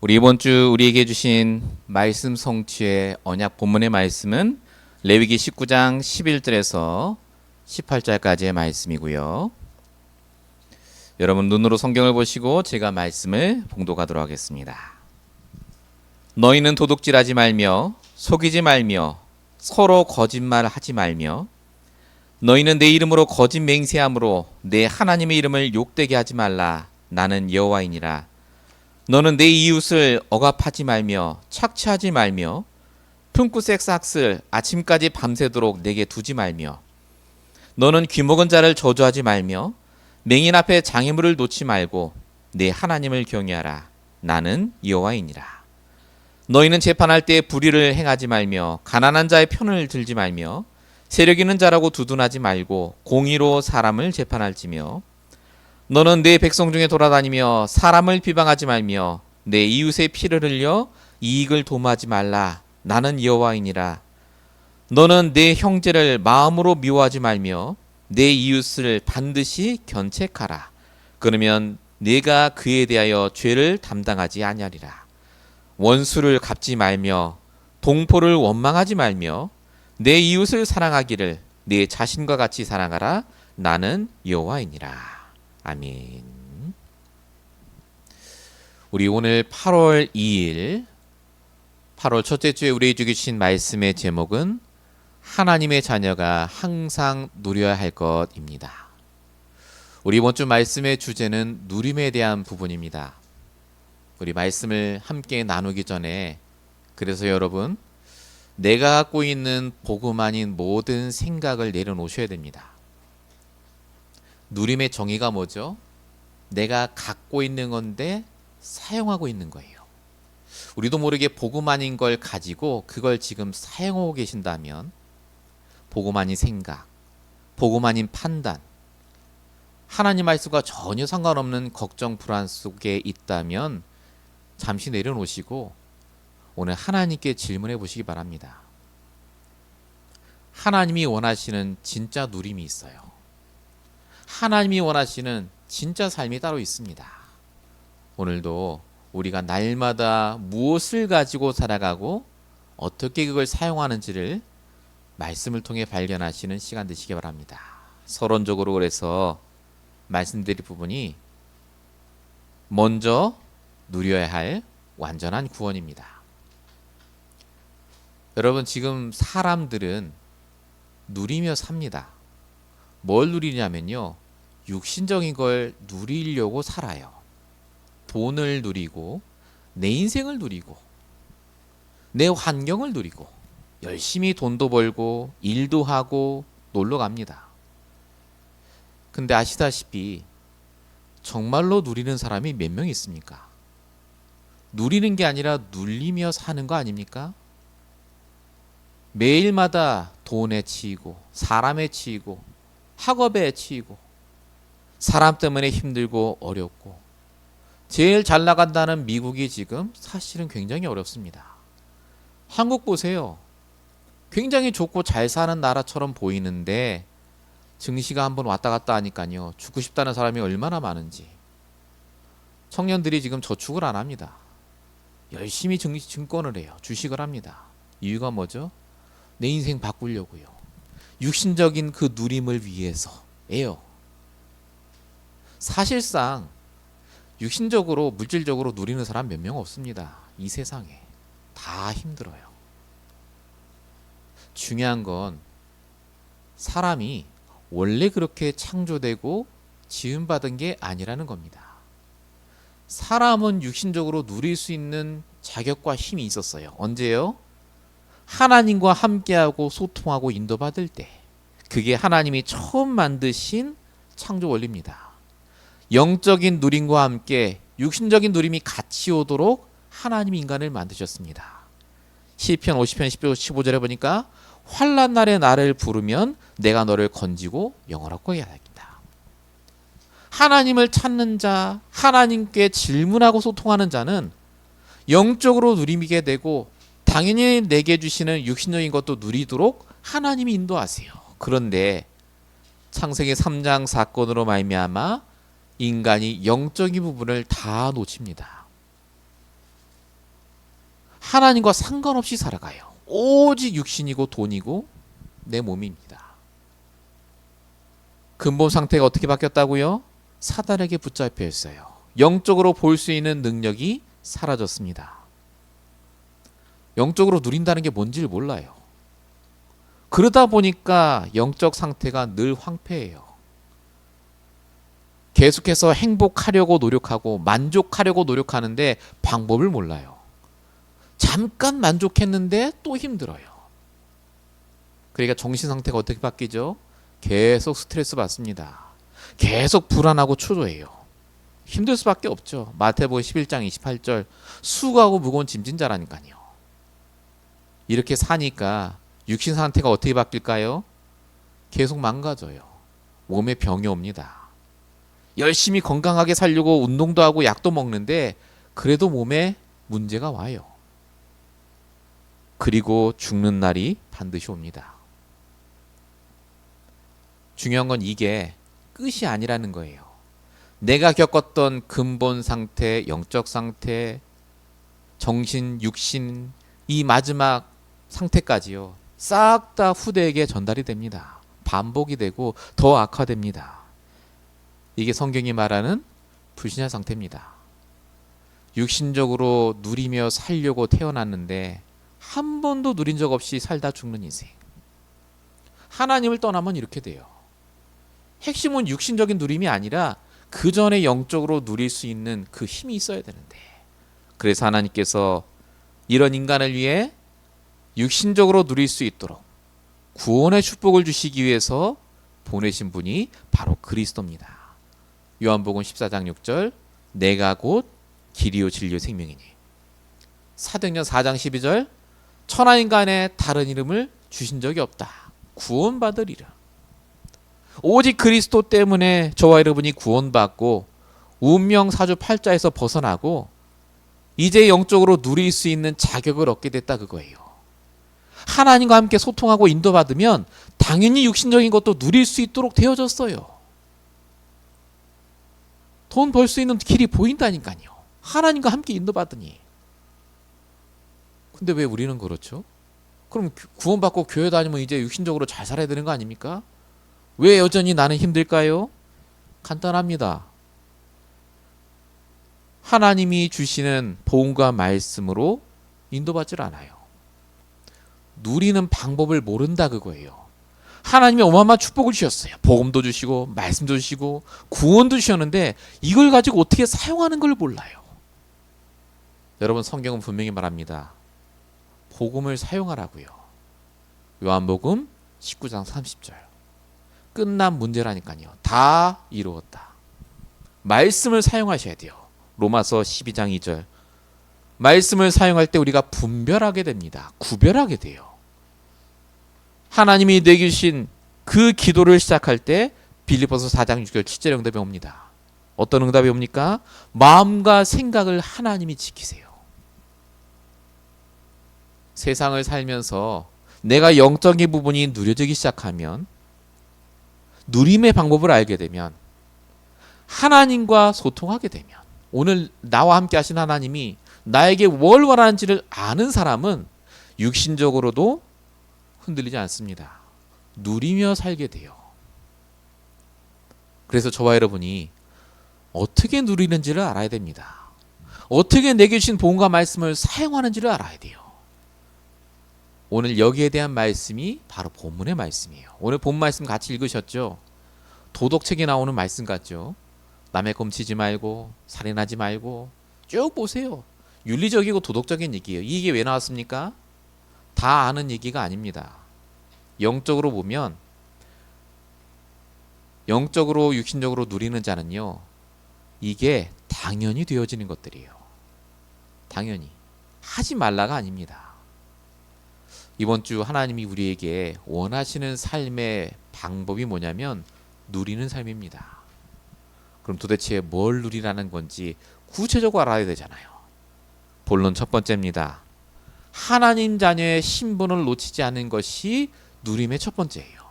우리 이번 주 우리에게 주신 말씀 성취의 언약 본문의 말씀은 레위기 19장 11절에서 18절까지의 말씀이고요. 여러분 눈으로 성경을 보시고 제가 말씀을 봉독하도록 하겠습니다. 너희는 도둑질하지 말며 속이지 말며 서로 거짓말하지 말며 너희는 내 이름으로 거짓 맹세함으로 내 하나님의 이름을 욕되게 하지 말라. 나는 여호와이니라. 너는 내 이웃을 억압하지 말며 착취하지 말며 품꾼의 삭슬 아침까지 밤새도록 내게 두지 말며 너는 귀먹은 자를 저주하지 말며 맹인 앞에 장애물을 놓지 말고 내 하나님을 경외하라. 나는 여호와이니라. 너희는 재판할 때 불의를 행하지 말며 가난한 자의 편을 들지 말며 세력 있는 자라고 두둔하지 말고 공의로 사람을 재판할지며 너는 내 백성 중에 돌아다니며 사람을 비방하지 말며 내 이웃의 피를 흘려 이익을 도모하지 말라. 나는 여호와이니라. 너는 내 형제를 마음으로 미워하지 말며 내 이웃을 반드시 견책하라. 그러면 내가 그에 대하여 죄를 담당하지 아니하리라. 원수를 갚지 말며 동포를 원망하지 말며 내 이웃을 사랑하기를 내 자신과 같이 사랑하라. 나는 여호와이니라. 아멘. 우리 오늘 8월 2일 8월 첫째 주에 우리에게 주신 말씀의 제목은 하나님의 자녀가 항상 누려야 할 것입니다. 우리 이번 주 말씀의 주제는 누림에 대한 부분입니다. 우리 말씀을 함께 나누기 전에 그래서 여러분 내가 갖고 있는 복음 아닌 모든 생각을 내려놓으셔야 됩니다. 누림의 정의가 뭐죠? 내가 갖고 있는 건데 사용하고 있는 거예요. 우리도 모르게 복음 아닌 걸 가지고 그걸 지금 사용하고 계신다면 복음 아닌 생각, 복음 아닌 판단, 하나님 말씀과 전혀 상관없는 걱정, 불안 속에 있다면 잠시 내려놓으시고 오늘 하나님께 질문해 보시기 바랍니다. 하나님이 원하시는 진짜 누림이 있어요. 하나님이 원하시는 진짜 삶이 따로 있습니다. 오늘도 우리가 날마다 무엇을 가지고 살아가고 어떻게 그걸 사용하는지를 말씀을 통해 발견하시는 시간 되시기 바랍니다. 서론적으로 그래서 말씀드릴 부분이 먼저 누려야 할 완전한 구원입니다. 여러분 지금 사람들은 누리며 삽니다. 뭘 누리냐면요. 육신적인 걸 누리려고 살아요. 돈을 누리고 내 인생을 누리고 내 환경을 누리고 열심히 돈도 벌고 일도 하고 놀러 갑니다. 근데 아시다시피 정말로 누리는 사람이 몇 명 있습니까? 누리는 게 아니라 눌리며 사는 거 아닙니까? 매일마다 돈에 치이고 사람에 치이고 학업에 치이고 사람 때문에 힘들고 어렵고 제일 잘 나간다는 미국이 지금 사실은 굉장히 어렵습니다. 한국 보세요. 굉장히 좋고 잘 사는 나라처럼 보이는데 증시가 한번 왔다 갔다 하니까요. 죽고 싶다는 사람이 얼마나 많은지. 청년들이 지금 저축을 안 합니다. 열심히 증권을 해요. 주식을 합니다. 이유가 뭐죠? 내 인생 바꾸려고요. 육신적인 그 누림을 위해서예요. 사실상 육신적으로 물질적으로 누리는 사람 몇 명 없습니다. 이 세상에 다 힘들어요. 중요한 건 사람이 원래 그렇게 창조되고 지음받은 게 아니라는 겁니다. 사람은 육신적으로 누릴 수 있는 자격과 힘이 있었어요. 언제요? 하나님과 함께하고 소통하고 인도받을 때. 그게 하나님이 처음 만드신 창조 원리입니다. 영적인 누림과 함께 육신적인 누림이 같이 오도록 하나님이 인간을 만드셨습니다. 시편 50편 15절에 보니까 환난 날에 나를 부르면 내가 너를 건지고 영원하게 하겠다. 하나님을 찾는 자, 하나님께 질문하고 소통하는 자는 영적으로 누리게 되고 당연히 내게 주시는 육신적인 것도 누리도록 하나님이 인도하세요. 그런데 창세기 3장 사건으로 말미암아 인간이 영적인 부분을 다 놓칩니다. 하나님과 상관없이 살아가요. 오직 육신이고 돈이고 내 몸입니다. 근본 상태가 어떻게 바뀌었다고요? 사단에게 붙잡혀 있어요. 영적으로 볼 수 있는 능력이 사라졌습니다. 영적으로 누린다는 게 뭔지를 몰라요. 그러다 보니까 영적 상태가 늘 황폐해요. 계속해서 행복하려고 노력하고 만족하려고 노력하는데 방법을 몰라요. 잠깐 만족했는데 또 힘들어요. 그러니까 정신 상태가 어떻게 바뀌죠? 계속 스트레스 받습니다. 계속 불안하고 초조해요. 힘들 수밖에 없죠. 마태복음 11장 28절 수고하고 무거운 짐진 자라니까요. 이렇게 사니까 육신 상태가 어떻게 바뀔까요? 계속 망가져요. 몸에 병이 옵니다. 열심히 건강하게 살려고 운동도 하고 약도 먹는데 그래도 몸에 문제가 와요. 그리고 죽는 날이 반드시 옵니다. 중요한 건 이게 끝이 아니라는 거예요. 내가 겪었던 근본 상태, 영적 상태, 정신, 육신, 이 마지막 상태까지요. 싹 다 후대에게 전달이 됩니다. 반복이 되고 더 악화됩니다. 이게 성경이 말하는 불신자 상태입니다. 육신적으로 누리며 살려고 태어났는데 한 번도 누린 적 없이 살다 죽는 인생. 하나님을 떠나면 이렇게 돼요. 핵심은 육신적인 누림이 아니라 그 전에 영적으로 누릴 수 있는 그 힘이 있어야 되는데, 그래서 하나님께서 이런 인간을 위해 육신적으로 누릴 수 있도록 구원의 축복을 주시기 위해서 보내신 분이 바로 그리스도입니다. 요한복음 14장 6절 내가 곧 길이요 진리요 생명이니. 사도행전 4장 12절 천하인간의 다른 이름을 주신 적이 없다. 구원받을 이름. 오직 그리스도 때문에 저와 여러분이 구원받고 운명 사주 팔자에서 벗어나고 이제 영적으로 누릴 수 있는 자격을 얻게 됐다 그거예요. 하나님과 함께 소통하고 인도받으면 당연히 육신적인 것도 누릴 수 있도록 되어졌어요. 돈 벌 수 있는 길이 보인다니까요. 하나님과 함께 인도받으니. 근데 왜 우리는 그렇죠? 그럼 구원받고 교회 다니면 이제 육신적으로 잘 살아야 되는 거 아닙니까? 왜 여전히 나는 힘들까요? 간단합니다. 하나님이 주시는 복음과 말씀으로 인도받질 않아요. 누리는 방법을 모른다 그거예요. 하나님이 어마어마한 축복을 주셨어요. 복음도 주시고 말씀도 주시고 구원도 주셨는데 이걸 가지고 어떻게 사용하는 걸 몰라요. 여러분, 성경은 분명히 말합니다. 복음을 사용하라고요. 요한복음 19장 30절. 끝난 문제라니까요. 다 이루었다. 말씀을 사용하셔야 돼요. 로마서 12장 2절. 말씀을 사용할 때 우리가 분별하게 됩니다. 구별하게 돼요. 하나님이 내게 주신 그 기도를 시작할 때 빌립보서 4장 6절 7절 응답이 옵니다. 어떤 응답이 옵니까? 마음과 생각을 하나님이 지키세요. 세상을 살면서 내가 영적인 부분이 누려지기 시작하면, 누림의 방법을 알게 되면, 하나님과 소통하게 되면, 오늘 나와 함께 하신 하나님이 나에게 뭘 원하는지를 아는 사람은 육신적으로도 흔들리지 않습니다. 누리며 살게 돼요. 그래서 저와 여러분이 어떻게 누리는지를 알아야 됩니다. 어떻게 내게 주신 복음과 말씀을 사용하는지를 알아야 돼요. 오늘 여기에 대한 말씀이 바로 본문의 말씀이에요. 오늘 본 말씀 같이 읽으셨죠? 도덕책에 나오는 말씀 같죠? 남의 검치지 말고 살인하지 말고 쭉 보세요. 윤리적이고 도덕적인 얘기예요. 이게 왜 나왔습니까? 다 아는 얘기가 아닙니다. 영적으로 보면, 영적으로 육신적으로 누리는 자는요, 이게 당연히 되어지는 것들이에요. 당연히. 하지 말라가 아닙니다. 이번 주 하나님이 우리에게 원하시는 삶의 방법이 뭐냐면 누리는 삶입니다. 그럼 도대체 뭘 누리라는 건지 구체적으로 알아야 되잖아요. 본론 첫 번째입니다. 하나님 자녀의 신분을 놓치지 않는 것이 누림의 첫 번째예요.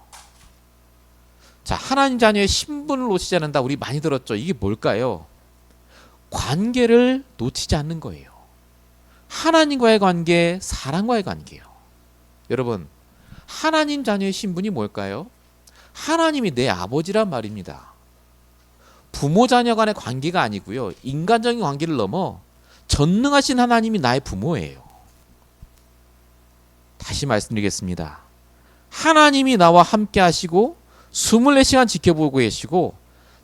자, 하나님 자녀의 신분을 놓치지 않는다. 우리 많이 들었죠. 이게 뭘까요? 관계를 놓치지 않는 거예요. 하나님과의 관계, 사랑과의 관계예요. 여러분, 하나님 자녀의 신분이 뭘까요? 하나님이 내 아버지란 말입니다. 부모 자녀 간의 관계가 아니고요. 인간적인 관계를 넘어 전능하신 하나님이 나의 부모예요. 다시 말씀드리겠습니다. 하나님이 나와 함께 하시고 24시간 지켜보고 계시고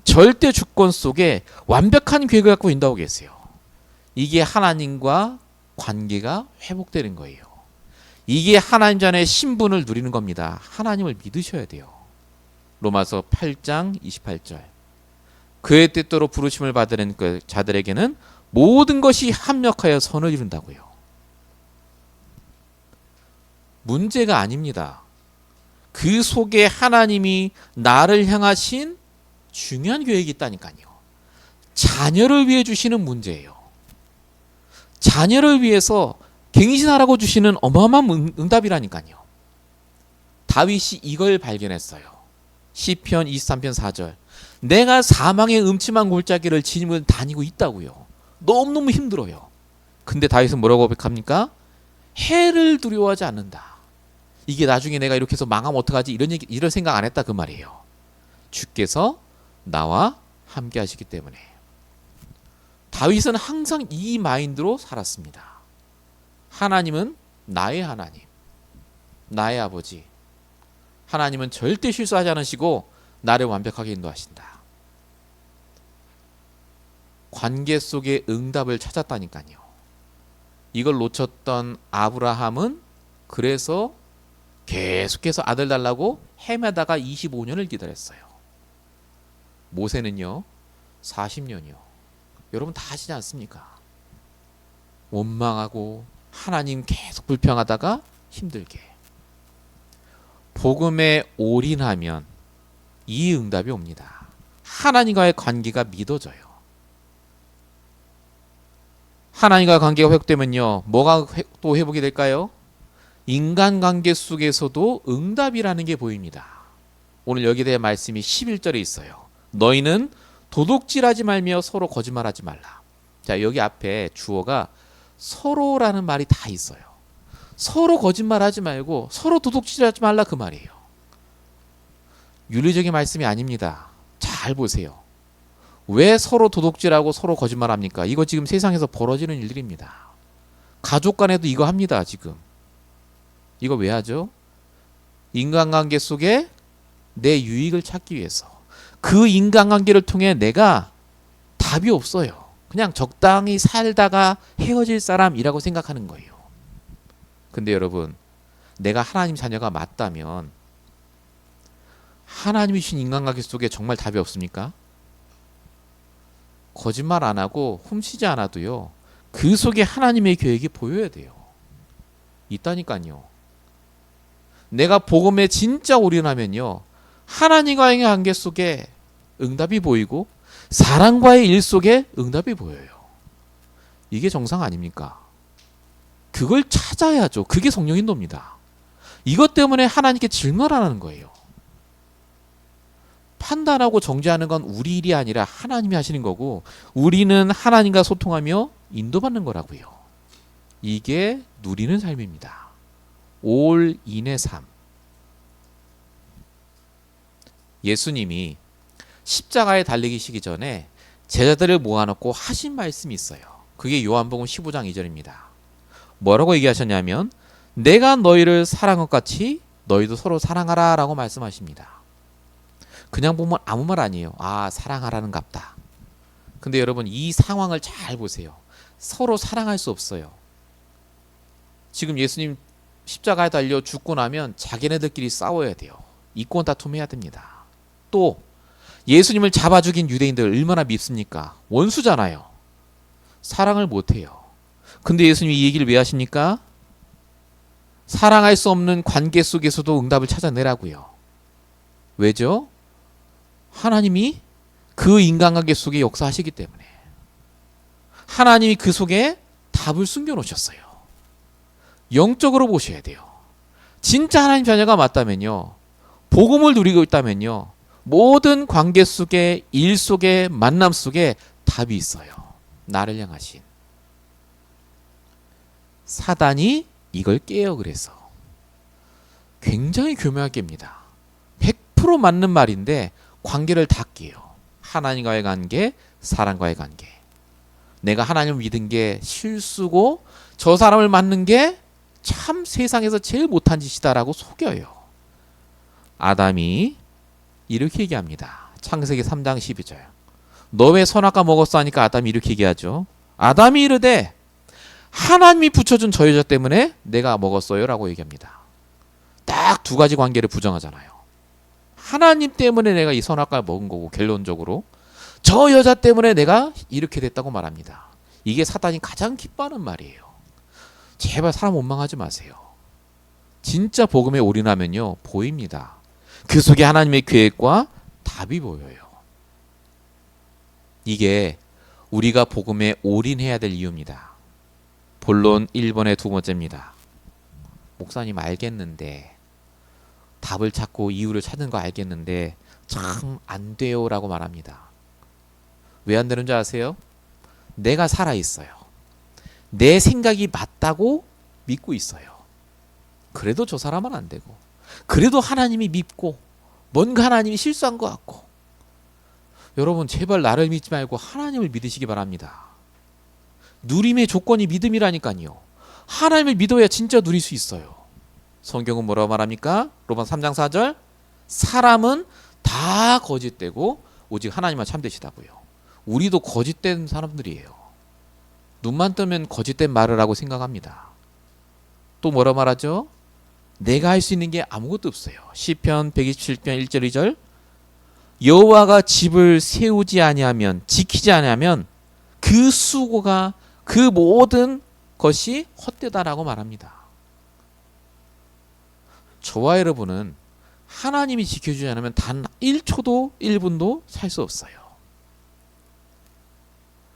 절대 주권 속에 완벽한 계획을 갖고 인도하고 계세요. 이게 하나님과 관계가 회복되는 거예요. 이게 하나님 자녀의 신분을 누리는 겁니다. 하나님을 믿으셔야 돼요. 로마서 8장 28절. 그의 뜻대로 부르심을 받은 그 자들에게는 모든 것이 합력하여 선을 이룬다고요. 문제가 아닙니다. 그 속에 하나님이 나를 향하신 중요한 계획이 있다니까요. 자녀를 위해 주시는 문제예요. 자녀를 위해서 갱신하라고 주시는 어마어마한 응답이라니까요. 다윗이 이걸 발견했어요. 시편 23편 4절. 내가 사망의 음침한 골짜기를 지니며 다니고 있다고요. 너무너무 힘들어요. 근데 다윗은 뭐라고 고백합니까? 해를 두려워하지 않는다. 이게 나중에 내가 이렇게 해서 망하면 어떡하지? 이런 생각 안 했다 그 말이에요. 주께서 나와 함께 하시기 때문에. 다윗은 항상 이 마인드로 살았습니다. 하나님은 나의 하나님, 나의 아버지. 하나님은 절대 실수하지 않으시고 나를 완벽하게 인도하신다. 관계 속에 응답을 찾았다니까요. 이걸 놓쳤던 아브라함은 그래서 계속해서 아들 달라고 헤매다가 25년을 기다렸어요. 모세는요 40년이요. 여러분 다 아시지 않습니까? 원망하고 하나님 계속 불평하다가 힘들게. 복음에 올인하면 이 응답이 옵니다. 하나님과의 관계가 믿어져요. 하나님과의 관계가 회복되면요 뭐가 또 회복이 될까요? 인간관계 속에서도 응답이라는 게 보입니다. 오늘 여기에 대한 말씀이 11절에 있어요. 너희는 도둑질하지 말며 서로 거짓말하지 말라. 자, 여기 앞에 주어가 서로라는 말이 다 있어요. 서로 거짓말하지 말고 서로 도둑질하지 말라 그 말이에요. 윤리적인 말씀이 아닙니다. 잘 보세요. 왜 서로 도둑질하고 서로 거짓말합니까? 이거 지금 세상에서 벌어지는 일들입니다. 가족 간에도 이거 합니다. 지금. 이거 왜 하죠? 인간관계 속에 내 유익을 찾기 위해서. 그 인간관계를 통해 내가 답이 없어요. 그냥 적당히 살다가 헤어질 사람이라고 생각하는 거예요. 근데 여러분, 내가 하나님 자녀가 맞다면 하나님이 주신 인간관계 속에 정말 답이 없습니까? 거짓말 안 하고 훔치지 않아도요. 그 속에 하나님의 계획이 보여야 돼요. 있다니까요. 내가 복음에 진짜 올인하면요. 하나님과의 관계 속에 응답이 보이고 사랑과의 일 속에 응답이 보여요. 이게 정상 아닙니까? 그걸 찾아야죠. 그게 성령 인도입니다. 이것 때문에 하나님께 질문하라는 거예요. 판단하고 정죄하는 건 우리 일이 아니라 하나님이 하시는 거고 우리는 하나님과 소통하며 인도받는 거라고요. 이게 누리는 삶입니다. 올 인의 삶. 예수님이 십자가에 달리시기 전에 제자들을 모아놓고 하신 말씀이 있어요. 그게 요한복음 15장 2절입니다. 뭐라고 얘기하셨냐면 내가 너희를 사랑한 것 같이 너희도 서로 사랑하라 라고 말씀하십니다. 그냥 보면 아무 말 아니에요. 아, 사랑하라는 갑다. 근데 여러분 이 상황을 잘 보세요. 서로 사랑할 수 없어요. 지금 예수님 십자가에 달려 죽고 나면 자기네들끼리 싸워야 돼요. 이권 다툼해야 됩니다. 또 예수님을 잡아 죽인 유대인들 얼마나 밉습니까? 원수잖아요. 사랑을 못해요. 근데 예수님이 이 얘기를 왜 하십니까? 사랑할 수 없는 관계 속에서도 응답을 찾아내라고요. 왜죠? 하나님이 그 인간관계 속에 역사하시기 때문에. 하나님이 그 속에 답을 숨겨놓으셨어요. 영적으로 보셔야 돼요. 진짜 하나님 자녀가 맞다면요. 복음을 누리고 있다면요. 모든 관계 속에 일 속에 만남 속에 답이 있어요. 나를 향하신. 사단이 이걸 깨요. 그래서 굉장히 교묘한 깨입니다. 100% 맞는 말인데 관계를 다 깨요. 하나님과의 관계, 사람과의 관계. 내가 하나님을 믿은 게 실수고 저 사람을 만난 게 참 세상에서 제일 못한 짓이다라고 속여요. 아담이 이렇게 얘기합니다. 창세기 3장 12절. 너 왜 선악과 먹었어 하니까 아담이 이렇게 얘기하죠. 아담이 이르되 하나님이 붙여준 저 여자 때문에 내가 먹었어요 라고 얘기합니다. 딱 두 가지 관계를 부정하잖아요. 하나님 때문에 내가 이 선악과를 먹은 거고 결론적으로 저 여자 때문에 내가 이렇게 됐다고 말합니다. 이게 사단이 가장 기뻐하는 말이에요. 제발 사람 원망하지 마세요. 진짜 복음에 올인하면요 보입니다. 그 속에 하나님의 계획과 답이 보여요. 이게 우리가 복음에 올인해야 될 이유입니다. 본론 1번의 두 번째입니다. 목사님 알겠는데 답을 찾고 이유를 찾는 거 알겠는데 참 안 돼요 라고 말합니다. 왜 안 되는 줄 아세요? 내가 살아있어요. 내 생각이 맞다고 믿고 있어요. 그래도 저 사람은 안 되고 그래도 하나님이 밉고 뭔가 하나님이 실수한 것 같고 여러분 제발 나를 믿지 말고 하나님을 믿으시기 바랍니다. 누림의 조건이 믿음이라니까요. 하나님을 믿어야 진짜 누릴 수 있어요. 성경은 뭐라고 말합니까? 로마서 3장 4절 사람은 다 거짓되고 오직 하나님만 참되시다고요. 우리도 거짓된 사람들이에요. 눈만 뜨면 거짓된 말을 하고 생각합니다. 또 뭐라 말하죠? 내가 할 수 있는 게 아무것도 없어요. 시편 127편 1절 2절 여호와가 집을 세우지 아니하면 지키지 아니하면 그 수고가 그 모든 것이 헛되다라고 말합니다. 저와 여러분은 하나님이 지켜주지 않으면 단 1초도 1분도 살 수 없어요.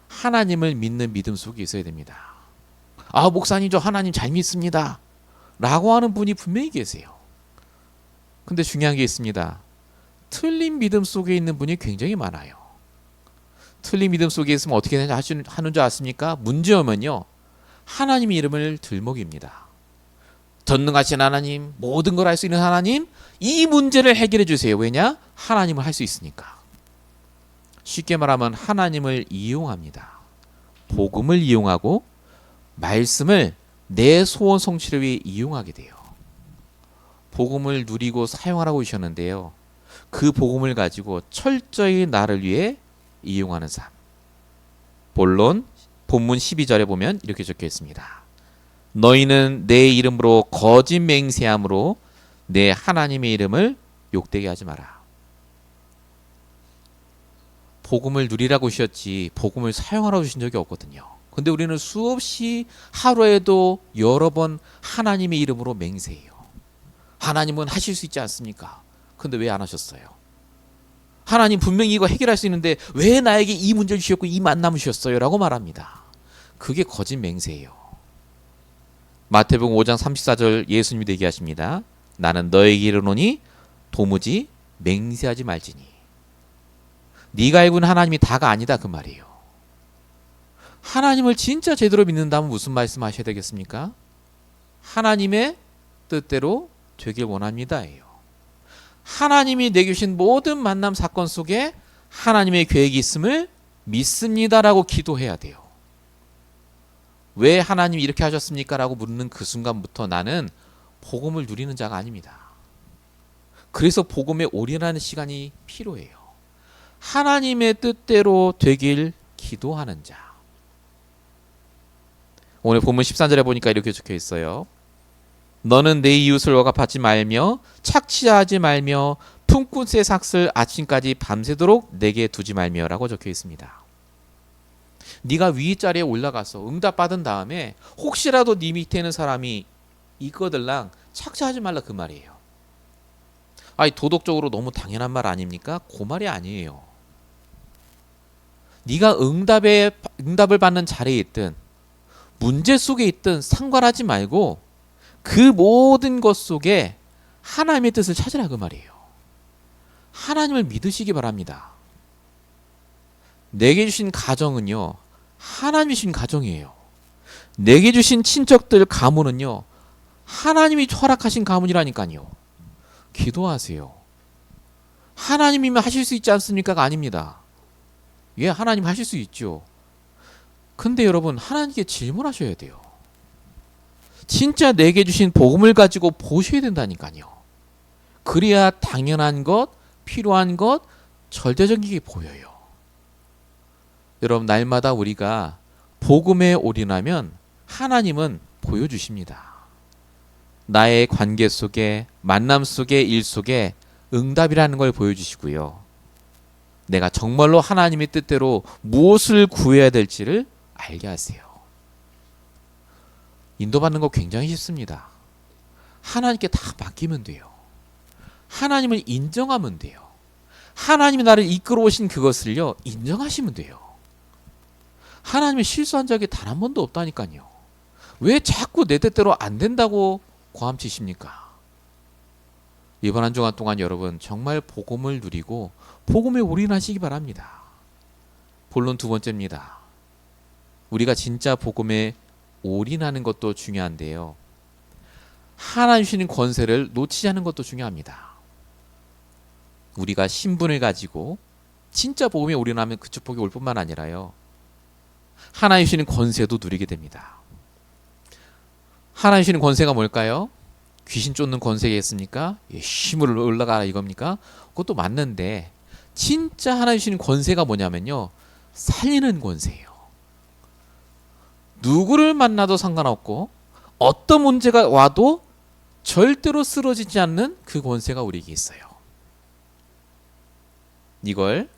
하나님을 믿는 믿음 속에 있어야 됩니다. 아 목사님 저 하나님 잘 믿습니다 라고 하는 분이 분명히 계세요. 근데 중요한 게 있습니다. 틀린 믿음 속에 있는 분이 굉장히 많아요. 틀린 믿음 속에 있으면 어떻게 하는 줄 아십니까? 문제 오면요 하나님의 이름을 들먹입니다. 전능하신 하나님, 모든 걸 할 수 있는 하나님, 이 문제를 해결해 주세요. 왜냐? 하나님을 할 수 있으니까. 쉽게 말하면 하나님을 이용합니다. 복음을 이용하고 말씀을 내 소원 성취를 위해 이용하게 돼요. 복음을 누리고 사용하라고 하셨는데요. 그 복음을 가지고 철저히 나를 위해 이용하는 삶. 본론 본문 12절에 보면 이렇게 적혀 있습니다. 너희는 내 이름으로 거짓 맹세함으로 내 하나님의 이름을 욕되게 하지 마라. 복음을 누리라고 하셨지 복음을 사용하라고 주신 적이 없거든요. 근데 우리는 수없이 하루에도 여러 번 하나님의 이름으로 맹세해요. 하나님은 하실 수 있지 않습니까? 근데 왜 안 하셨어요? 하나님 분명히 이거 해결할 수 있는데 왜 나에게 이 문제를 주셨고 이 만남을 주셨어요? 라고 말합니다. 그게 거짓 맹세예요. 마태복음 5장 34절 예수님이 얘기하십니다. 나는 너에게 이르노니 도무지 맹세하지 말지니. 네가 알고 있는 하나님이 다가 아니다 그 말이에요. 하나님을 진짜 제대로 믿는다면 무슨 말씀하셔야 되겠습니까? 하나님의 뜻대로 되길 원합니다예요. 하나님이 내게 주신 모든 만남 사건 속에 하나님의 계획이 있음을 믿습니다라고 기도해야 돼요. 왜 하나님이 이렇게 하셨습니까? 라고 묻는 그 순간부터 나는 복음을 누리는 자가 아닙니다. 그래서 복음에 올인하는 시간이 필요해요. 하나님의 뜻대로 되길 기도하는 자. 오늘 본문 13절에 보니까 이렇게 적혀 있어요. 너는 내 이웃을 억압하지 말며 착취하지 말며 품꾼의 삭슬 아침까지 밤새도록 내게 두지 말며 라고 적혀 있습니다. 네가 위자리에 올라가서 응답받은 다음에 혹시라도 네 밑에 있는 사람이 있거들랑 착취하지 말라 그 말이에요. 아니 도덕적으로 너무 당연한 말 아닙니까? 그 말이 아니에요. 네가 응답을 받는 자리에 있든 문제 속에 있든 상관하지 말고 그 모든 것 속에 하나님의 뜻을 찾으라 그 말이에요. 하나님을 믿으시기 바랍니다. 내게 주신 가정은요 하나님이 주신 가정이에요. 내게 주신 친척들 가문은요, 하나님이 허락하신 가문이라니까요. 기도하세요. 하나님이면 하실 수 있지 않습니까가 아닙니다. 예, 하나님 하실 수 있죠. 근데 여러분, 하나님께 질문하셔야 돼요. 진짜 내게 주신 복음을 가지고 보셔야 된다니까요. 그래야 당연한 것, 필요한 것, 절대적인 게 보여요. 여러분, 날마다 우리가 복음에 올인하면 하나님은 보여주십니다. 나의 관계 속에, 만남 속에, 일 속에 응답이라는 걸 보여주시고요. 내가 정말로 하나님의 뜻대로 무엇을 구해야 될지를 알게 하세요. 인도받는 거 굉장히 쉽습니다. 하나님께 다 맡기면 돼요. 하나님을 인정하면 돼요. 하나님이 나를 이끌어 오신 그것을요, 인정하시면 돼요. 하나님이 실수한 적이 단 한 번도 없다니까요. 왜 자꾸 내 뜻대로 안 된다고 고함치십니까? 이번 한 주간 동안 여러분 정말 복음을 누리고 복음에 올인하시기 바랍니다. 본론 두 번째입니다. 우리가 진짜 복음에 올인하는 것도 중요한데요. 하나님 주시는 권세를 놓치지 않는 것도 중요합니다. 우리가 신분을 가지고 진짜 복음에 올인하면 그 축복이 올 뿐만 아니라요, 하나님 주시는 권세도 누리게 됩니다. 하나님 주시는 권세가 뭘까요? 귀신 쫓는 권세겠습니까? 힘을 올라가라 이겁니까? 그것도 맞는데 진짜 하나님 주시는 권세가 뭐냐면요, 살리는 권세예요. 누구를 만나도 상관없고 어떤 문제가 와도 절대로 쓰러지지 않는 그 권세가 우리에게 있어요. 이걸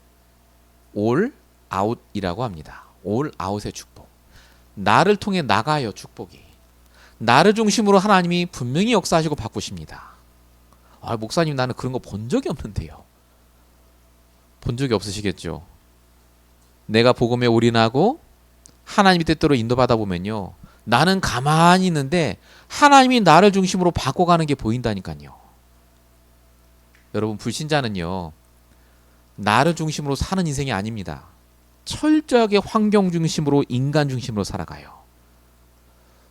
올 아웃이라고 합니다. 올 아웃의 축복. 나를 통해 나가요, 축복이. 나를 중심으로 하나님이 분명히 역사하시고 바꾸십니다. 아, 목사님 나는 그런 거 본 적이 없는데요. 본 적이 없으시겠죠. 내가 복음에 올인하고 하나님의 뜻대로 인도받아 보면요, 나는 가만히 있는데 하나님이 나를 중심으로 바꿔가는 게 보인다니까요. 여러분, 불신자는요, 나를 중심으로 사는 인생이 아닙니다. 철저하게 환경 중심으로, 인간 중심으로 살아가요.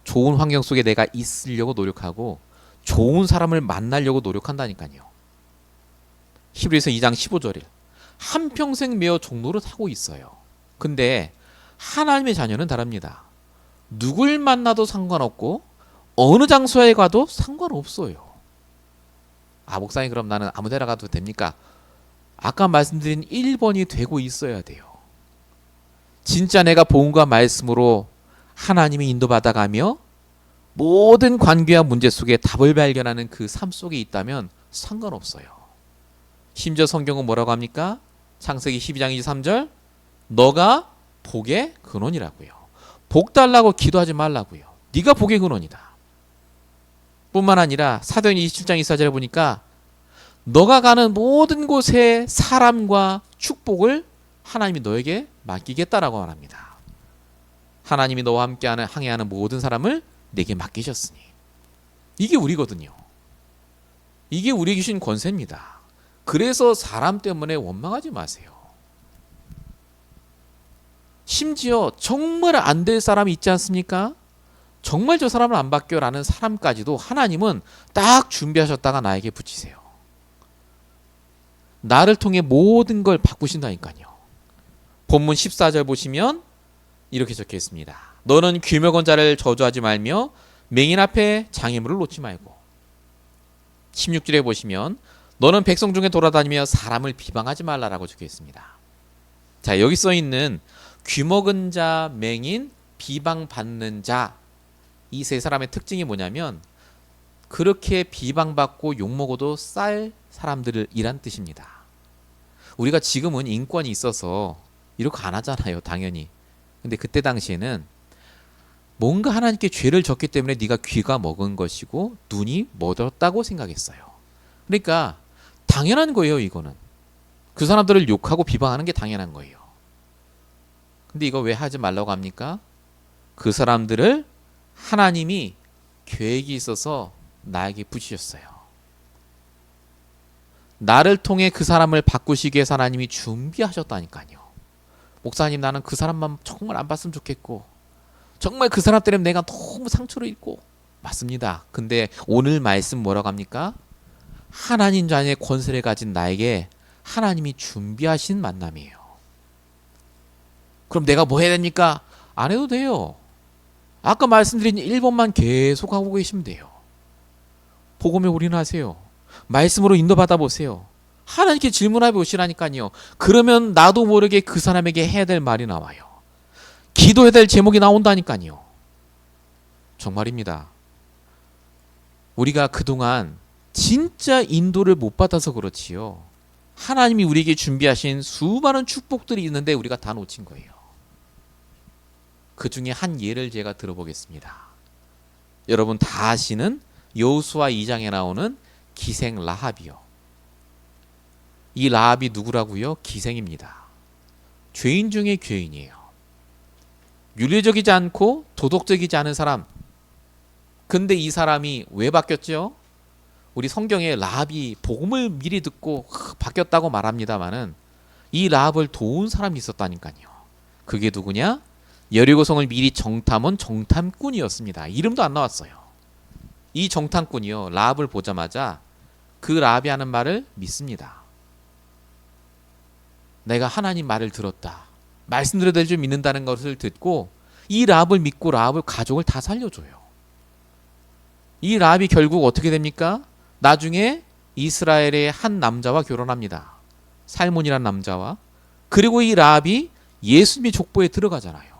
좋은 환경 속에 내가 있으려고 노력하고 좋은 사람을 만나려고 노력한다니까요. 히브리서 2장 15절에 한평생 매어 종로를 타고 있어요. 근데 하나님의 자녀는 다릅니다. 누굴 만나도 상관없고 어느 장소에 가도 상관없어요. 아, 목사님 그럼 나는 아무 데나 가도 됩니까? 아까 말씀드린 1번이 되고 있어야 돼요. 진짜 내가 복음과 말씀으로 하나님이 인도받아가며 모든 관계와 문제 속에 답을 발견하는 그 삶 속에 있다면 상관없어요. 심지어 성경은 뭐라고 합니까? 창세기 12장 23절, 너가 복의 근원이라고요. 복 달라고 기도하지 말라고요. 네가 복의 근원이다. 뿐만 아니라 사도행 27장 24절에 보니까 너가 가는 모든 곳에 사람과 축복을 하나님이 너에게 맡기겠다라고 말합니다. 하나님이 너와 함께 항해하는 모든 사람을 내게 맡기셨으니. 이게 우리거든요. 이게 우리에게 주신 권세입니다. 그래서 사람 때문에 원망하지 마세요. 심지어 정말 안 될 사람이 있지 않습니까? 정말 저 사람을 안 바뀌어라는 사람까지도 하나님은 딱 준비하셨다가 나에게 붙이세요. 나를 통해 모든 걸 바꾸신다니까요. 본문 14절 보시면 이렇게 적혀 있습니다. 너는 귀멸건 자를 저주하지 말며 맹인 앞에 장애물을 놓지 말고. 16절에 보시면 너는 백성 중에 돌아다니며 사람을 비방하지 말라라고 적혀 있습니다. 자, 여기 써 있는 귀먹은 자, 맹인, 비방받는 자, 이 세 사람의 특징이 뭐냐면 그렇게 비방받고 욕먹어도 쌀 사람들이란 뜻입니다. 우리가 지금은 인권이 있어서 이렇게 안 하잖아요, 당연히. 근데 그때 당시에는 뭔가 하나님께 죄를 졌기 때문에 네가 귀가 먹은 것이고 눈이 멎었다고 생각했어요. 그러니까 당연한 거예요, 이거는. 그 사람들을 욕하고 비방하는 게 당연한 거예요. 근데 이거 왜 하지 말라고 합니까? 그 사람들을 하나님이 계획이 있어서 나에게 붙이셨어요. 나를 통해 그 사람을 바꾸시기 위해서 하나님이 준비하셨다니까요. 목사님 나는 그 사람만 정말 안 봤으면 좋겠고 정말 그 사람 때문에 내가 너무 상처를 입고. 맞습니다. 근데 오늘 말씀 뭐라고 합니까? 하나님 자녀의 권세를 가진 나에게 하나님이 준비하신 만남이에요. 그럼 내가 뭐 해야 됩니까? 안 해도 돼요. 아까 말씀드린 1번만 계속 하고 계시면 돼요. 복음에 올인하세요. 말씀으로 인도받아 보세요. 하나님께 질문해 보시라니까요. 그러면 나도 모르게 그 사람에게 해야 될 말이 나와요. 기도해야 될 제목이 나온다니까요. 정말입니다. 우리가 그동안 진짜 인도를 못 받아서 그렇지요. 하나님이 우리에게 준비하신 수많은 축복들이 있는데 우리가 다 놓친 거예요. 그 중에 한 예를 제가 들어보겠습니다. 여러분 다 아시는 여호수아 2장에 나오는 기생 라합이요. 이 라합이 누구라고요? 기생입니다. 죄인 중에 죄인이에요. 윤리적이지 않고 도덕적이지 않은 사람. 근데 이 사람이 왜 바뀌었죠? 우리 성경에 라합이 복음을 미리 듣고 바뀌었다고 말합니다마는 이 라합을 도운 사람이 있었다니까요. 그게 누구냐? 여리고성을 미리 정탐한 정탐꾼이었습니다. 이름도 안 나왔어요. 이 정탐꾼이요, 라합을 보자마자 그 라합이 하는 말을 믿습니다. 내가 하나님 말을 들었다. 말씀드려야 될 줄 믿는다는 것을 듣고 이 라합을 믿고 라합을 가족을 다 살려줘요. 이 라합이 결국 어떻게 됩니까? 나중에 이스라엘의 한 남자와 결혼합니다. 살몬이라는 남자와. 그리고 이 라합이 예수님의 족보에 들어가잖아요.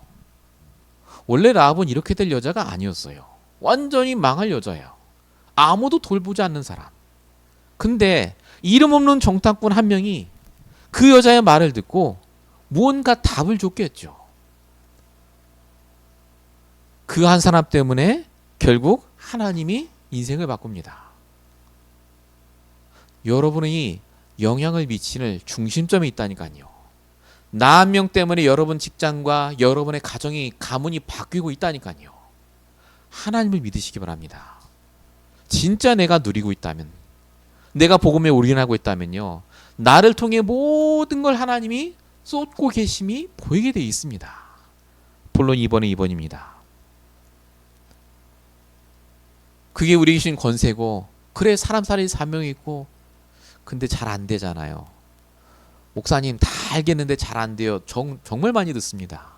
원래 라합은 이렇게 될 여자가 아니었어요. 완전히 망할 여자예요. 아무도 돌보지 않는 사람. 근데 이름 없는 정탐꾼 한 명이 그 여자의 말을 듣고 무언가 답을 줬겠죠. 그 한 사람 때문에 결국 하나님이 인생을 바꿉니다. 여러분이 영향을 미치는 중심점에 있다니까요. 나 한 명 때문에 여러분 직장과 여러분의 가정이 가문이 바뀌고 있다니까요. 하나님을 믿으시기 바랍니다. 진짜 내가 누리고 있다면, 내가 복음에 올인하고 있다면요, 나를 통해 모든 걸 하나님이 쏟고 계심이 보이게 되어 있습니다. 본론 2번은 2번입니다. 그게 우리에게 주신 권세고, 그래 사람 살이 사명이 있고, 근데 잘 안 되잖아요. 목사님 다 알겠는데 잘 안 돼요. 정말 많이 듣습니다.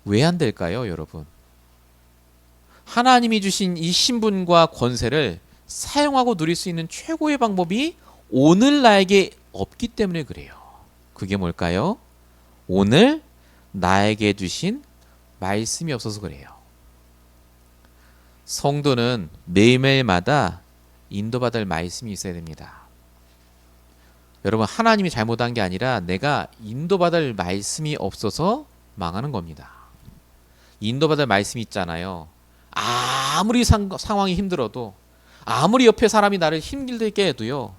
왜 안 될까요, 여러분? 하나님이 주신 이 신분과 권세를 사용하고 누릴 수 있는 최고의 방법이 오늘 나에게 없기 때문에 그래요. 그게 뭘까요? 오늘 나에게 주신 말씀이 없어서 그래요. 성도는 매일매일마다 인도받을 말씀이 있어야 됩니다. 여러분, 하나님이 잘못한 게 아니라 내가 인도받을 말씀이 없어서 망하는 겁니다. 인도받을 말씀이 있잖아요. 아무리 상황이 힘들어도, 아무리 옆에 사람이 나를 힘들게 해도요,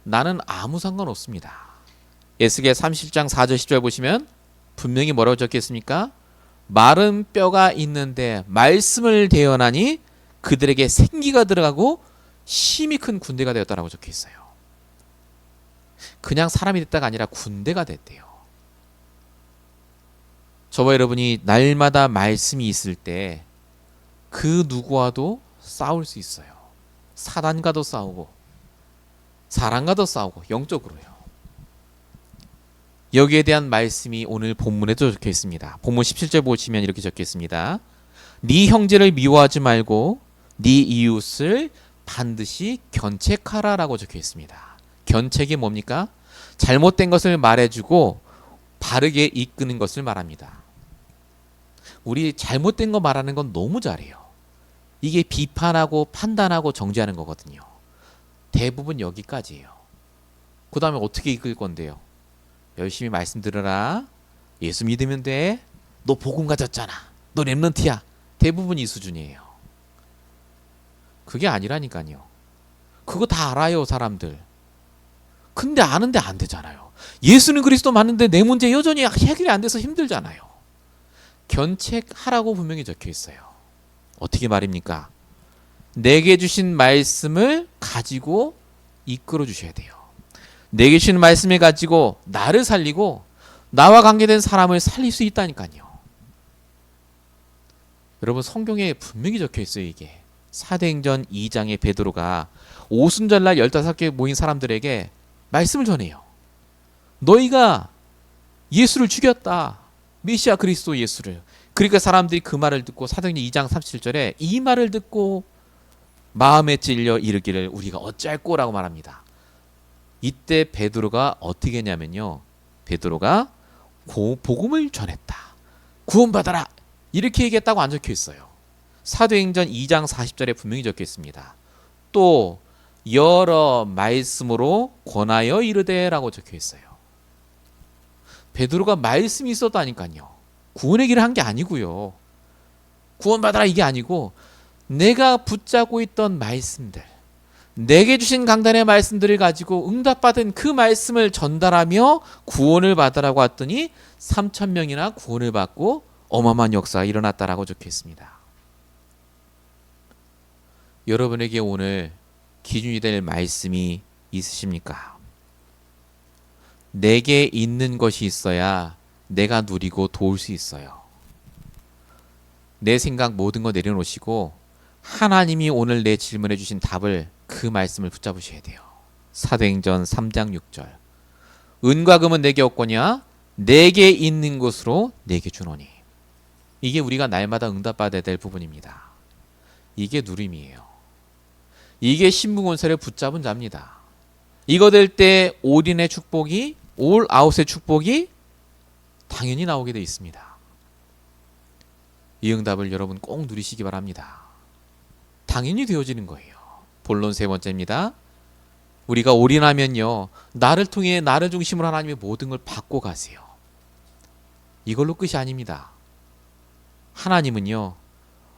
나는 아무 상관없습니다. 에스겔 37장 4절 10절 보시면 분명히 뭐라고 적혀있습니까? 마른 뼈가 있는데 말씀을 대언하니 그들에게 생기가 들어가고 심히 큰 군대가 되었다라고 적혀있어요. 그냥 사람이 됐다가 아니라 군대가 됐대요. 저와 여러분이 날마다 말씀이 있을 때 그 누구와도 싸울 수 있어요. 사단과도 싸우고 사람과도 싸우고 영적으로요. 여기에 대한 말씀이 오늘 본문에도 적혀 있습니다. 본문 17절 보시면 이렇게 적혀 있습니다. 네 형제를 미워하지 말고 네 이웃을 반드시 견책하라라고 적혀 있습니다. 견책이 뭡니까? 잘못된 것을 말해주고 바르게 이끄는 것을 말합니다. 우리 잘못된 거 말하는 건 너무 잘해요. 이게 비판하고 판단하고 정죄하는 거거든요. 대부분 여기까지예요. 그 다음에 어떻게 이끌 건데요? 열심히 말씀 들으라. 예수 믿으면 돼. 너 복음 가졌잖아. 너 렘넌트야. 대부분 이 수준이에요. 그게 아니라니까요. 그거 다 알아요, 사람들. 근데 아는데 안 되잖아요. 예수는 그리스도 맞는데 내 문제 여전히 해결이 안 돼서 힘들잖아요. 견책하라고 분명히 적혀 있어요. 어떻게 말입니까? 내게 주신 말씀을 가지고 이끌어 주셔야 돼요. 내게 주신 말씀을 가지고 나를 살리고 나와 관계된 사람을 살릴 수 있다니까요. 여러분 성경에 분명히 적혀 있어요. 이게 사도행전 2장의 베드로가 오순절날 15개 모인 사람들에게 말씀을 전해요. 너희가 예수를 죽였다. 메시아 그리스도 예수를. 그러니까 사람들이 그 말을 듣고 사도행전 2장 37절에 이 말을 듣고 마음에 찔려 이르기를 우리가 어찌할꼬라고 말합니다. 이때 베드로가 어떻게 했냐면요. 베드로가 복음을 전했다. 구원받아라. 이렇게 얘기했다고 안 적혀 있어요. 사도행전 2장 40절에 분명히 적혀 있습니다. 또 여러 말씀으로 권하여 이르되라고 적혀 있어요. 베드로가 말씀이 있었다니까요. 구원의 길을 한 게 아니고요. 구원받아라 이게 아니고 내가 붙잡고 있던 말씀들, 내게 주신 강단의 말씀들을 가지고 응답받은 그 말씀을 전달하며 구원을 받으라고 했더니 3,000명이나 구원을 받고 어마어마한 역사가 일어났다라고 적혀 있습니다. 여러분에게 오늘 기준이 될 말씀이 있으십니까? 내게 있는 것이 있어야 내가 누리고 도울 수 있어요. 내 생각 모든 거 내려놓으시고 하나님이 오늘 내 질문해 주신 답을 그 말씀을 붙잡으셔야 돼요. 사도행전 3장 6절. 은과 금은 내게 없거냐 내게 있는 것으로 내게 주노니. 이게 우리가 날마다 응답받아야 될 부분입니다. 이게 누림이에요. 이게 신분권세를 붙잡은 자입니다. 이거 될 때 올인의 축복이 올 아웃의 축복이 당연히 나오게 돼 있습니다. 이 응답을 여러분 꼭 누리시기 바랍니다. 당연히 되어지는 거예요. 본론 세 번째입니다. 우리가 올인하면요. 나를 통해 나를 중심으로 하나님의 모든 걸 받고 가세요. 이걸로 끝이 아닙니다. 하나님은요.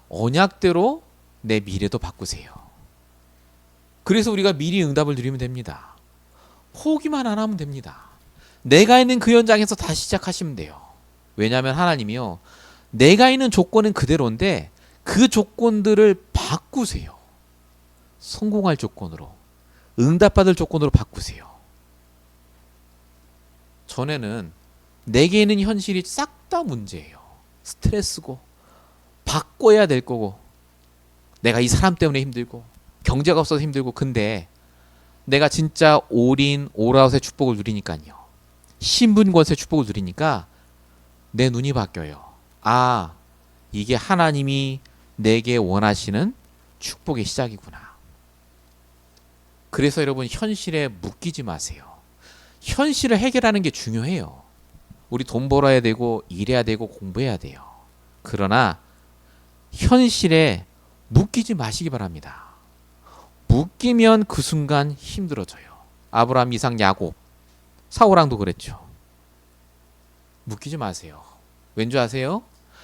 언약대로 내 미래도 바꾸세요. 그래서 우리가 미리 응답을 누리면 됩니다. 포기만 안 하면 됩니다. 내가 있는 그 현장에서 다시 시작하시면 돼요. 왜냐하면 하나님이요. 내가 있는 조건은 그대로인데 그 조건들을 바꾸세요. 성공할 조건으로, 응답받을 조건으로 바꾸세요. 전에는 내게 있는 현실이 싹 다 문제예요. 스트레스고 바꿔야 될 거고 내가 이 사람 때문에 힘들고 경제가 없어서 힘들고 근데 내가 진짜 올인, 올아웃의 축복을 누리니까요. 신분권세 축복을 누리니까 내 눈이 바뀌어요. 아, 이게 하나님이 내게 원하시는 축복의 시작이구나. 그래서 여러분 현실에 묶이지 마세요. 현실을 해결하는 게 중요해요. 우리 돈 벌어야 되고 일해야 되고 공부해야 돼요. 그러나 현실에 묶이지 마시기 바랍니다. 묶이면 그 순간 힘들어져요. 아브라함, 이삭, 야곱, 사울왕도 그랬죠. 묶이지 마세요. 왠지 아세요?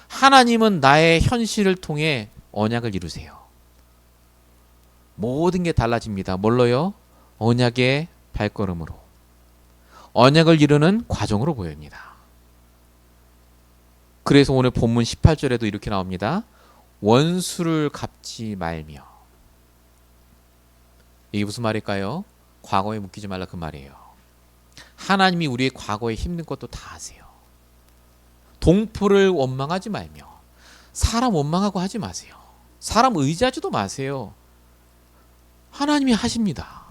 하나님은 나의 현실을 통해 언약을 이루세요. 모든 게 달라집니다. 뭘로요? 언약의 발걸음으로. 언약을 이루는 과정으로 보입니다. 그래서 오늘 본문 18절에도 이렇게 나옵니다. 원수를 갚지 말며. 이게 무슨 말일까요? 과거에 묶이지 말라 그 말이에요. 하나님이 우리의 과거에 힘든 것도 다 아세요. 동포를 원망하지 말며 사람 원망하고 하지 마세요. 사람 의지하지도 마세요. 하나님이 하십니다.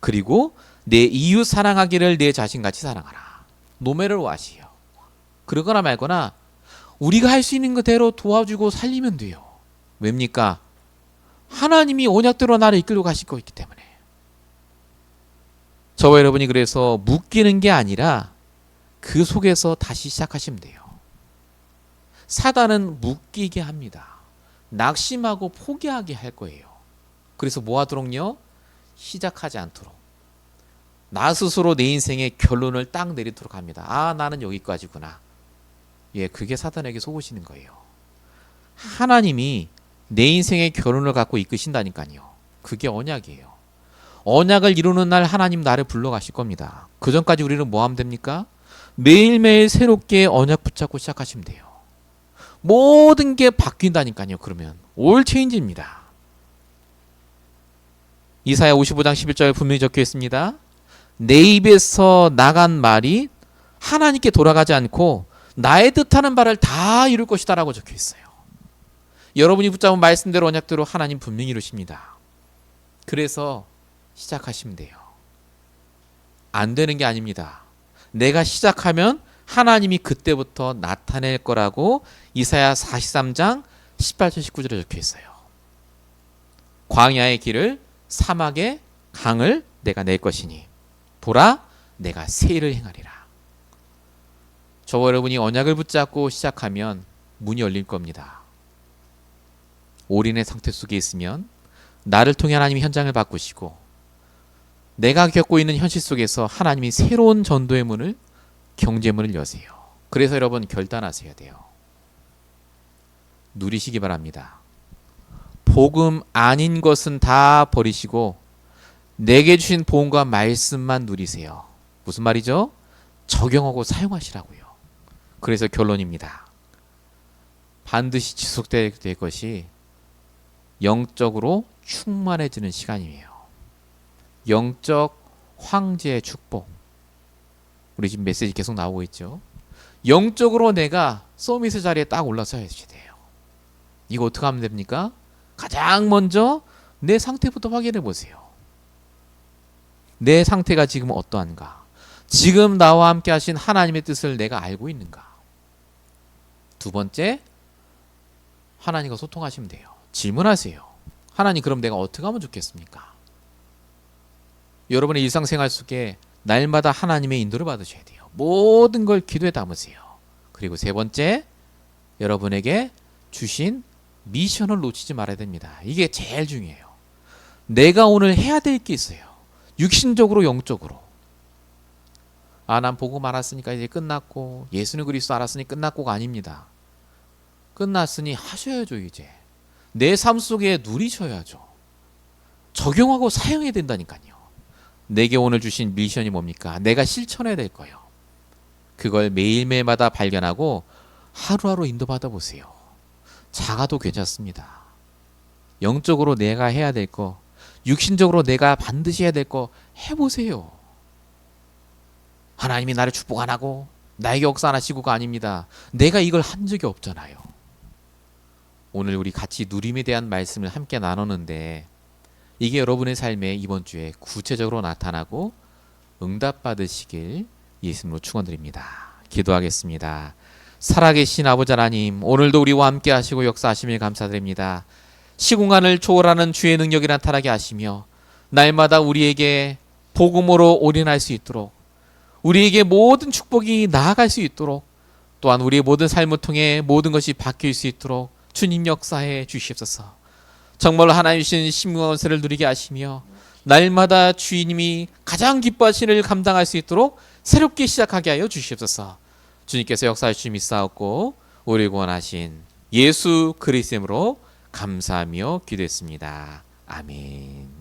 그리고 내 이웃 사랑하기를 내 자신같이 사랑하라. 노매를 와시요. 그러거나 말거나 우리가 할 수 있는 그대로 도와주고 살리면 돼요. 왜입니까? 하나님이 언약대로 나를 이끌고 가실 거기 때문에. 저와 여러분이 그래서 묶이는 게 아니라 그 속에서 다시 시작하시면 돼요. 사단은 묶이게 합니다. 낙심하고 포기하게 할 거예요. 그래서 뭐 하도록요? 시작하지 않도록. 나 스스로 내 인생의 결론을 딱 내리도록 합니다. 아, 나는 여기까지구나. 예, 그게 사단에게 속으시는 거예요. 하나님이 내 인생의 결론을 갖고 이끄신다니까요. 그게 언약이에요. 언약을 이루는 날 하나님 나를 불러가실 겁니다. 그 전까지 우리는 뭐 하면 됩니까? 매일매일 새롭게 언약 붙잡고 시작하시면 돼요. 모든 게 바뀐다니까요. 그러면 올 체인지입니다. 이사야 55장 11절 분명히 적혀 있습니다. 내 입에서 나간 말이 하나님께 돌아가지 않고 나의 뜻하는 바를 다 이룰 것이다 라고 적혀 있어요. 여러분이 붙잡은 말씀대로 언약대로 하나님 분명히 이루십니다. 그래서 시작하시면 돼요. 안 되는 게 아닙니다. 내가 시작하면 하나님이 그때부터 나타낼 거라고 이사야 43장 18절 19절에 적혀 있어요. 광야의 길을 사막의 강을 내가 낼 것이니 보라 내가 새 일을 행하리라. 저와 여러분이 언약을 붙잡고 시작하면 문이 열릴 겁니다. 올인의 상태 속에 있으면 나를 통해 하나님이 현장을 바꾸시고 내가 겪고 있는 현실 속에서 하나님이 새로운 전도의 문을, 경제의 문을 여세요. 그래서 여러분 결단하셔야 돼요. 누리시기 바랍니다. 복음 아닌 것은 다 버리시고 내게 주신 복음과 말씀만 누리세요. 무슨 말이죠? 적용하고 사용하시라고요. 그래서 결론입니다. 반드시 지속될 것이 영적으로 충만해지는 시간이에요. 영적 황제의 축복. 우리 지금 메시지 계속 나오고 있죠. 영적으로 내가 서밋의 자리에 딱 올라서야 돼요. 이거 어떻게 하면 됩니까? 가장 먼저 내 상태부터 확인해 보세요. 내 상태가 지금 어떠한가? 지금 나와 함께 하신 하나님의 뜻을 내가 알고 있는가? 두 번째, 하나님과 소통하시면 돼요. 질문하세요. 하나님, 그럼 내가 어떻게 하면 좋겠습니까? 여러분의 일상생활 속에 날마다 하나님의 인도를 받으셔야 돼요. 모든 걸 기도에 담으세요. 그리고 세 번째, 여러분에게 주신 미션을 놓치지 말아야 됩니다. 이게 제일 중요해요. 내가 오늘 해야 될 게 있어요. 육신적으로, 영적으로. 난 복음 알았으니까 이제 끝났고, 예수는 그리스도 알았으니 끝났고가 아닙니다. 끝났으니 하셔야죠. 이제 내 삶 속에 누리셔야죠. 적용하고 사용해야 된다니까요. 내게 오늘 주신 미션이 뭡니까? 내가 실천해야 될 거예요. 그걸 매일매일마다 발견하고 하루하루 인도받아 보세요. 작아도 괜찮습니다. 영적으로 내가 해야 될 거, 육신적으로 내가 반드시 해야 될 거 해보세요. 하나님이 나를 축복 안 하고 나에게 역사 안 하시고가 아닙니다. 내가 이걸 한 적이 없잖아요. 오늘 우리 같이 누림에 대한 말씀을 함께 나누는데 이게 여러분의 삶에 이번 주에 구체적으로 나타나고 응답받으시길 예수님으로 축원드립니다. 기도하겠습니다. 살아계신 아버지 하나님, 오늘도 우리와 함께 하시고 역사하심을 감사드립니다. 시공간을 초월하는 주의 능력이 나타나게 하시며 날마다 우리에게 복음으로 올인할 수 있도록, 우리에게 모든 축복이 나아갈 수 있도록, 또한 우리의 모든 삶을 통해 모든 것이 바뀔 수 있도록 주님 역사해 주시옵소서. 정말로 하나님 주신 신문세를 누리게 하시며 날마다 주님이 가장 기뻐하시는 일을 감당할 수 있도록 새롭게 시작하게 하여 주시옵소서. 주님께서 역사할 수 믿사옵고 우리를 구원하신 예수 그리스도로 감사하며 기도했습니다. 아멘.